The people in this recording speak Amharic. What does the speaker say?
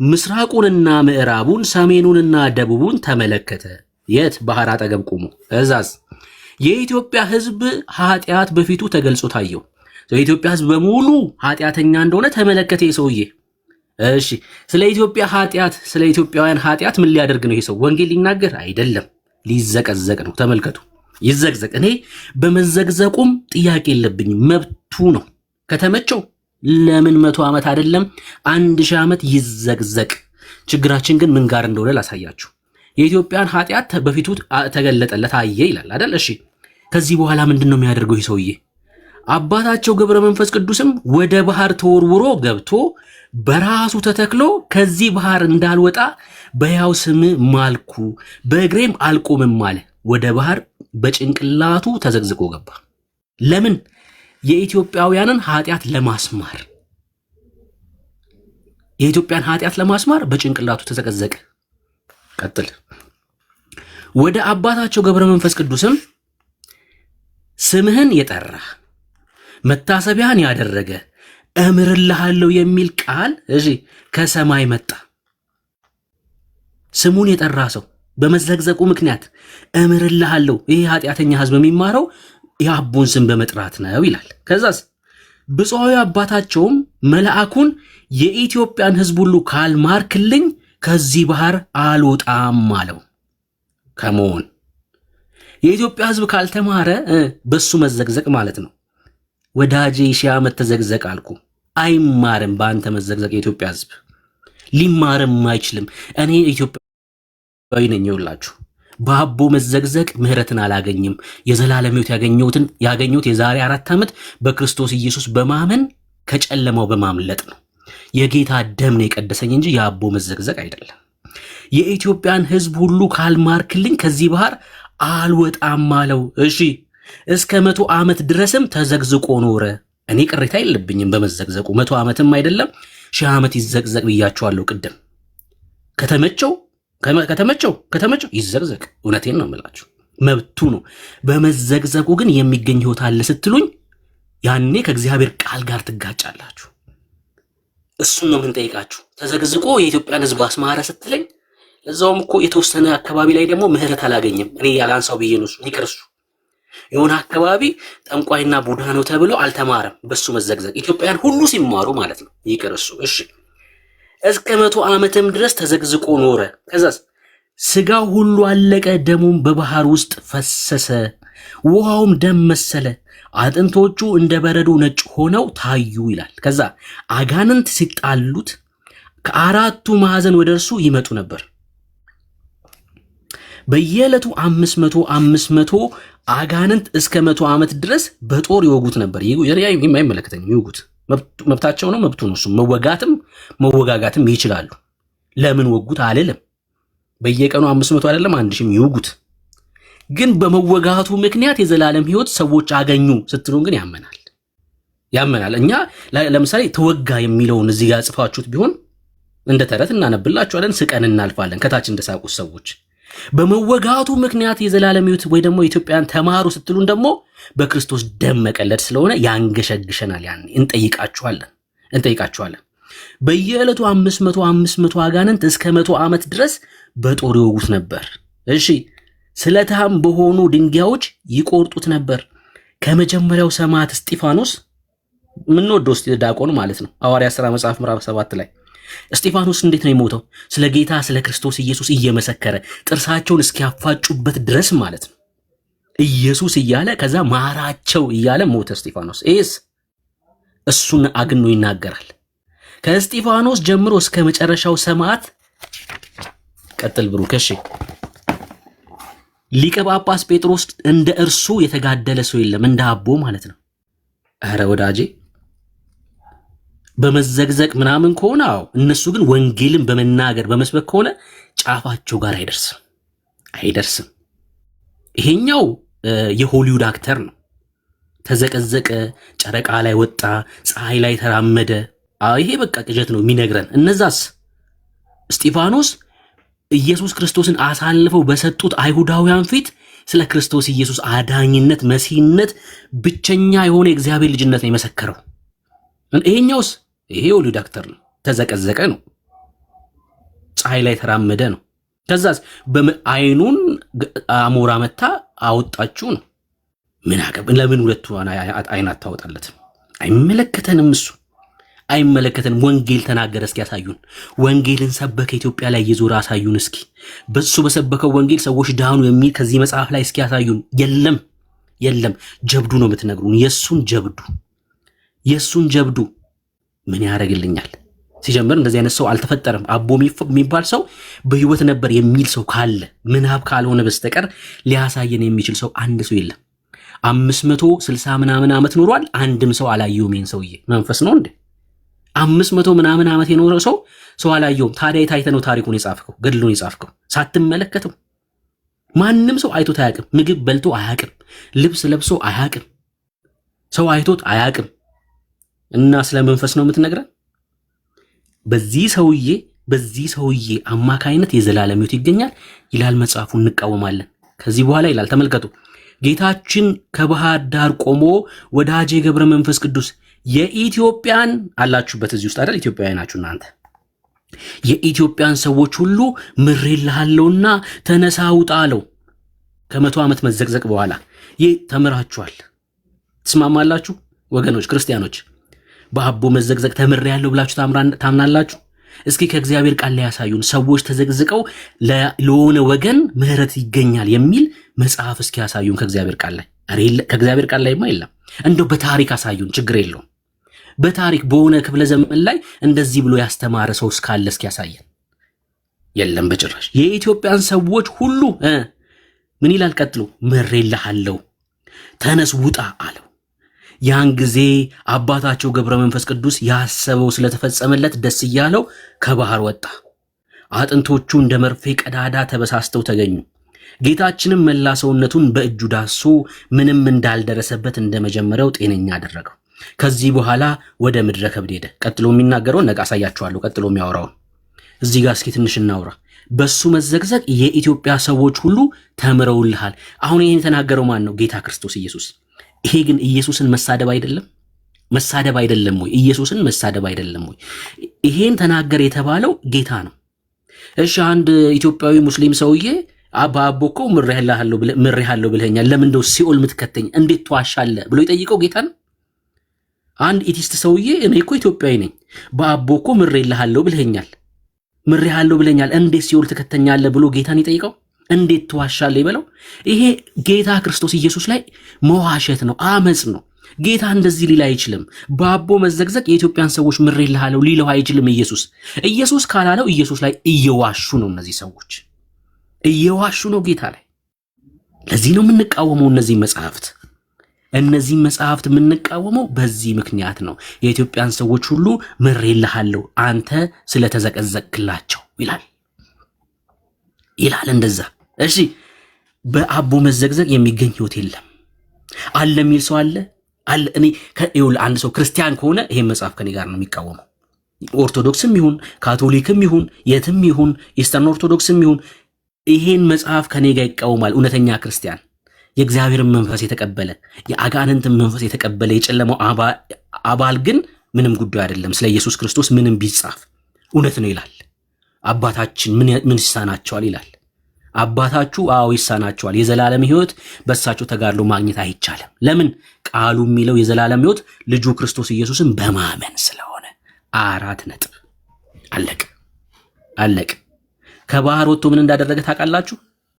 ምስራቁንና ምዕራቡን ሰሜኑንና ደቡቡን ተመለከተ። የት? ባህር አጠገብ ቆሞ። እዛዝ የኢትዮጵያ ሕዝብ ኃጢአት በፊቱ ተገልጾ ታየው። የኢትዮጵያ ሕዝብ በሙሉ ኃጢአተኛ እንደሆነ ተመለከተ የሰውዬ። እሺ ስለ ኢትዮጵያ ኃጢአት፣ ስለ ኢትዮጵያውያን ኃጢአት ምን ሊያደርግ ነው ይሄ ሰው? ወንጌል ሊናገር አይደለም፣ ሊዘቀዘቅ ነው። ተመልከቱ፣ ይዘቅዘቅ። እኔ በመዘግዘቁም ጥያቄ የለብኝም፣ መብቱ ነው። ከተመቸው ለምን 100 ዓመት አይደለም 1000 ዓመት ይዘግዘቅ። ችግራችን ግን ምን ጋር እንደሆነ ላሳያችሁ። የኢትዮጵያን ኃጢአት በፊቱ ተገለጠለት አየ ይላል አይደል? እሺ ከዚህ በኋላ ምንድነው የሚያደርገው ይህ ሰውዬ? አባታቸው ገብረ መንፈስ ቅዱስም ወደ ባህር ተወርውሮ ገብቶ በራሱ ተተክሎ ከዚህ ባህር እንዳልወጣ በያው ስም ማልኩ በእግሬም አልቆምም አለ። ወደ ባህር በጭንቅላቱ ተዘግዝቆ ገባ። ለምን? የኢትዮጵያውያንን ኃጢአት ለማስማር፣ የኢትዮጵያን ኃጢአት ለማስማር በጭንቅላቱ ተዘቀዘቀ። ቀጥል። ወደ አባታቸው ገብረ መንፈስ ቅዱስም ስምህን የጠራ መታሰቢያን ያደረገ እምርልሃለሁ የሚል ቃል እሺ ከሰማይ መጣ። ስሙን የጠራ ሰው በመዘግዘቁ ምክንያት እምርልሃለሁ። ይህ ኃጢአተኛ ህዝብ የሚማረው የአቡን ስም በመጥራት ነው ይላል። ከዛስ ብፁዓዊ አባታቸውም መልአኩን የኢትዮጵያን ህዝብ ሁሉ ካልማርክልኝ ከዚህ ባህር አልወጣም አለው። ከመሆን የኢትዮጵያ ህዝብ ካልተማረ በሱ መዘግዘቅ ማለት ነው። ወዳጄ 1000 ዓመት ተዘግዘቅ አልኩ። አይማርም በአንተ መዘግዘቅ። የኢትዮጵያ ህዝብ ሊማርም አይችልም። እኔ ኢትዮጵያዊ ነኝ ይውላችሁ። በአቦ መዘግዘቅ ምህረትን አላገኝም። የዘላለም ሕይወት ያገኘሁት የዛሬ 4 ዓመት በክርስቶስ ኢየሱስ በማመን ከጨለማው በማምለጥ ነው። የጌታ ደም ነው የቀደሰኝ እንጂ የአቦ መዘግዘቅ አይደለም። የኢትዮጵያን ህዝብ ሁሉ ካልማርክልኝ ከዚህ ባህር አልወጣም አለው። እሺ እስከ 100 ዓመት ድረስም ተዘግዝቆ ኖረ። እኔ ቅሬታ የለብኝም በመዘግዘቁ። 100 ዓመትም አይደለም 1000 ዓመት ይዘግዘቅ ብያቸዋለሁ ቅድም። ከተመቸው ይዘግዘቅ። እውነቴን ነው የምላችሁ፣ መብቱ ነው። በመዘግዘቁ ግን የሚገኝ ህይወት አለ ስትሉኝ ያኔ ከእግዚአብሔር ቃል ጋር ትጋጫላችሁ። እሱን ነው ምን ጠይቃችሁ። ተዘግዝቆ የኢትዮጵያን ህዝብ አስማረ ስትለኝ ለዛውም እኮ የተወሰነ አካባቢ ላይ ደግሞ ምህረት አላገኘም። እኔ ያላንሳው ብዬ ነው። ይቅርሱ የሆነ አካባቢ ጠንቋይና ቡዳ ነው ተብሎ አልተማረም በሱ መዘግዘቅ። ኢትዮጵያን ሁሉ ሲማሩ ማለት ነው። ይቅርሱ። እሺ እስከ 100 ዓመትም ድረስ ተዘግዝቆ ኖረ። ከዛስ ስጋው ሁሉ አለቀ፣ ደሙም በባህር ውስጥ ፈሰሰ፣ ውሃውም ደም መሰለ፣ አጥንቶቹ እንደ በረዶ ነጭ ሆነው ታዩ ይላል። ከዛ አጋንንት ሲጣሉት ከአራቱ ማዕዘን ወደ እርሱ ይመጡ ነበር። በየዕለቱ 500 አጋንንት እስከ 100 ዓመት ድረስ በጦር ይወጉት ነበር። የማይመለከተኝ ይወጉት፣ መብታቸው ነው፣ መብቱ ነው። እሱ መወጋትም መወጋጋትም ይችላሉ። ለምን ወጉት አልልም። በየቀኑ 500 አይደለም 1000 ይወጉት። ግን በመወጋቱ ምክንያት የዘላለም ሕይወት ሰዎች አገኙ ስትሉን ግን ያመናል። እኛ ለምሳሌ ተወጋ የሚለውን እዚህ ጋር ጽፋችሁት ቢሆን እንደ ተረት እናነብላችኋለን፣ ስቀን እናልፋለን። ከታች እንደሳቁት ሰዎች በመወጋቱ ምክንያት የዘላለም ሕይወት ወይ ደግሞ ኢትዮጵያን ተማሩ ስትሉን ደግሞ በክርስቶስ ደም መቀለድ ስለሆነ ያንገሸግሸናል። ያን እንጠይቃችኋለን። በየዕለቱ 500 አጋንንት እስከ 100 ዓመት ድረስ በጦር ይወጉት ነበር። እሺ ስለታም በሆኑ ድንጋዮች ይቆርጡት ነበር። ከመጀመሪያው ሰማዕት እስጢፋኖስ ምንወደው ዲያቆን ማለት ነው። ሐዋርያት ሥራ መጽሐፍ ምዕራፍ 7 ላይ እስጢፋኖስ እንዴት ነው የሞተው? ስለ ጌታ ስለ ክርስቶስ ኢየሱስ እየመሰከረ ጥርሳቸውን እስኪያፋጩበት ድረስ ማለት ነው። ኢየሱስ እያለ ከዛ ማራቸው እያለ ሞተ እስጢፋኖስ። እሱን አግኖ ይናገራል። ከእስጢፋኖስ ጀምሮ እስከ መጨረሻው ሰማዕት ቀጥል ብሩክ። እሺ ሊቀ ጳጳስ ጴጥሮስ እንደ እርሱ የተጋደለ ሰው የለም፣ እንደ አቦ ማለት ነው። ኧረ ወዳጄ በመዘግዘቅ ምናምን ከሆነ እነሱ ግን ወንጌልን በመናገር በመስበክ ከሆነ ጫፋቸው ጋር አይደርስም። ይሄኛው የሆሊውድ አክተር ነው። ተዘቀዘቀ፣ ጨረቃ ላይ ወጣ፣ ፀሐይ ላይ ተራመደ። ይሄ በቃ ቅዠት ነው የሚነግረን። እነዛስ እስጢፋኖስ ኢየሱስ ክርስቶስን አሳልፈው በሰጡት አይሁዳውያን ፊት ስለ ክርስቶስ ኢየሱስ አዳኝነት፣ መሲህነት፣ ብቸኛ የሆነ የእግዚአብሔር ልጅነት ነው የመሰከረው። ይሄኛውስ ይሄ ሆሊውድ አክተር ነው። ተዘቀዘቀ ነው። ፀሐይ ላይ ተራመደ ነው። ከዛስ አይኑን አሞራ መታ አወጣችሁ ነው። ምን አገብ ለምን ሁለቱ አይን አታወጣለትም? አይመለከተንም፣ እሱ አይመለከተንም። ወንጌል ተናገረ እስኪ ያሳዩን። ወንጌልን ሰበከ ኢትዮጵያ ላይ እየዞረ አሳዩን እስኪ። በሱ በሰበከው ወንጌል ሰዎች ዳኑ የሚል ከዚህ መጽሐፍ ላይ እስኪ ያሳዩን። የለም የለም። ጀብዱ ነው የምትነግሩን፣ የሱን ጀብዱ ምን ያደርግልኛል? ሲጀምር እንደዚህ አይነት ሰው አልተፈጠረም። አቦ የሚባል ሰው በህይወት ነበር የሚል ሰው ካለ ምናብ ካልሆነ በስተቀር ሊያሳየን የሚችል ሰው አንድ ሰው የለም። 560 ምናምን ዓመት ኖሯል። አንድም ሰው አላየውም። ይሄን ሰውዬ መንፈስ ነው እንዴ? 500 ምናምን ዓመት የኖረው ሰው አላየውም። ታዲያ የታይተ ነው ታሪኩን የጻፍከው ገድሉን የጻፍከው? ሳትመለከተው ማንም ሰው አይቶት አያውቅም። ምግብ በልቶ አያውቅም። ልብስ ለብሶ አያውቅም። ሰው አይቶት አያውቅም። እና ስለ መንፈስ ነው የምትነግረን? በዚህ ሰውዬ አማካይነት የዘላለም ሕይወት ይገኛል ይላል መጽሐፉ። እንቃወማለን። ከዚህ በኋላ ይላል ተመልከቱ። ጌታችን ከባህር ዳር ቆሞ ወዳጄ ገብረ መንፈስ ቅዱስ የኢትዮጵያን አላችሁበት እዚህ ውስጥ አይደል? ኢትዮጵያውያን ናችሁ እናንተ። የኢትዮጵያን ሰዎች ሁሉ ምሬልሃለሁና ተነሳ ውጣ አለው። ከ100 ዓመት መዘቅዘቅ በኋላ ይህ ተምራችኋል። ትስማማላችሁ ወገኖች ክርስቲያኖች? በአቦ መዘቅዘቅ ተምሬያለሁ ብላችሁ ታምናላችሁ? እስኪ ከእግዚአብሔር ቃል ላይ ያሳዩን። ሰዎች ተዘቅዝቀው ለሆነ ወገን ምህረት ይገኛል የሚል መጽሐፍ እስኪ ያሳዩን ከእግዚአብሔር ቃል ላይ። ከእግዚአብሔር ቃል ላይማ የለም። እንደው በታሪክ አሳዩን፣ ችግር የለውም። በታሪክ በሆነ ክፍለ ዘመን ላይ እንደዚህ ብሎ ያስተማረ ሰው እስካለ እስኪ ያሳየን። የለም በጭራሽ። የኢትዮጵያን ሰዎች ሁሉ ምን ይላል ቀጥሎ? ምሬልሃለሁ ተነስ ውጣ አለው። ያን ጊዜ አባታቸው ገብረ መንፈስ ቅዱስ ያሰበው ስለተፈጸመለት ደስ እያለው ከባህር ወጣ። አጥንቶቹ እንደ መርፌ ቀዳዳ ተበሳስተው ተገኙ። ጌታችንም መላ ሰውነቱን በእጁ ዳሶ ምንም እንዳልደረሰበት እንደመጀመሪያው ጤነኛ አደረገው። ከዚህ በኋላ ወደ ምድረ ከብድ ሄደ። ቀጥሎ የሚናገረውን ነገ አሳያችኋለሁ። ቀጥሎ የሚያወራውን እዚህ ጋር እስኪ ትንሽ እናውራ። በሱ መዘግዘግ የኢትዮጵያ ሰዎች ሁሉ ተምረውልሃል። አሁን ይህን የተናገረው ማን ነው? ጌታ ክርስቶስ ኢየሱስ። ይሄ ግን ኢየሱስን መሳደብ አይደለም? መሳደብ አይደለም ወይ? ኢየሱስን መሳደብ አይደለም ወይ? ይሄን ተናገር የተባለው ጌታ ነው። እሺ አንድ ኢትዮጵያዊ ሙስሊም ሰውዬ በአቦ እኮ ምሬሃለሁ ብለኸኛል፣ ለምን እንደው ሲኦል ምትከተኝ እንዴት ትዋሻለህ ብሎ ይጠይቀው ጌታ ነው። አንድ ኢቲስት ሰውዬ እኔ እኮ ኢትዮጵያዊ ነኝ፣ በአቦ እኮ ምሬልሃለሁ ብለኸኛል፣ እንዴት ሲኦል ትከተኛለህ ብሎ ጌታን ይጠይቀው? እንዴት ትዋሻለህ ይበለው? ይሄ ጌታ ክርስቶስ ኢየሱስ ላይ መዋሸት ነው፣ አመጽ ነው። ጌታ እንደዚህ ሊል አይችልም። በአቦ መዘግዘግ የኢትዮጵያን ሰዎች ምሬልሃለሁ ሊለው አይችልም። ኢየሱስ ካላለው ኢየሱስ ላይ እየዋሹ ነው። እነዚህ ሰዎች እየዋሹ ነው ጌታ ላይ። ለዚህ ነው የምንቃወመው እነዚህ መጽሐፍት የምንቃወመው በዚህ ምክንያት ነው። የኢትዮጵያን ሰዎች ሁሉ ምሬልሃለሁ አንተ ስለተዘቀዘቅላቸው ይላል እንደዛ። እሺ በአቦ መዘግዘግ የሚገኝ ህይወት የለም አለ የሚል ሰው አለ። እኔ አንድ ሰው ክርስቲያን ከሆነ ይሄን መጽሐፍ ከኔ ጋር ነው የሚቃወመው። ኦርቶዶክስም ይሁን ካቶሊክም ይሁን የትም ይሁን ኢስተርን ኦርቶዶክስም ይሁን ይሄን መጽሐፍ ከኔ ጋር ይቃወማል። እውነተኛ ክርስቲያን የእግዚአብሔርን መንፈስ የተቀበለ የአጋንንትን መንፈስ የተቀበለ የጨለማው አባል ግን ምንም ጉዳይ አይደለም። ስለ ኢየሱስ ክርስቶስ ምንም ቢጻፍ እውነት ነው ይላል። አባታችን ምን ይሳናቸዋል ይላል። አባታችሁ አዎ ይሳናቸዋል። የዘላለም ህይወት በእሳቸው ተጋድሎ ማግኘት አይቻልም። ለምን? ቃሉ የሚለው የዘላለም ህይወት ልጁ ክርስቶስ ኢየሱስን በማመን ስለሆነ። 4 ነጥብ። አለቅ። ከባህር ወጥቶ ምን እንዳደረገ ታውቃላችሁ?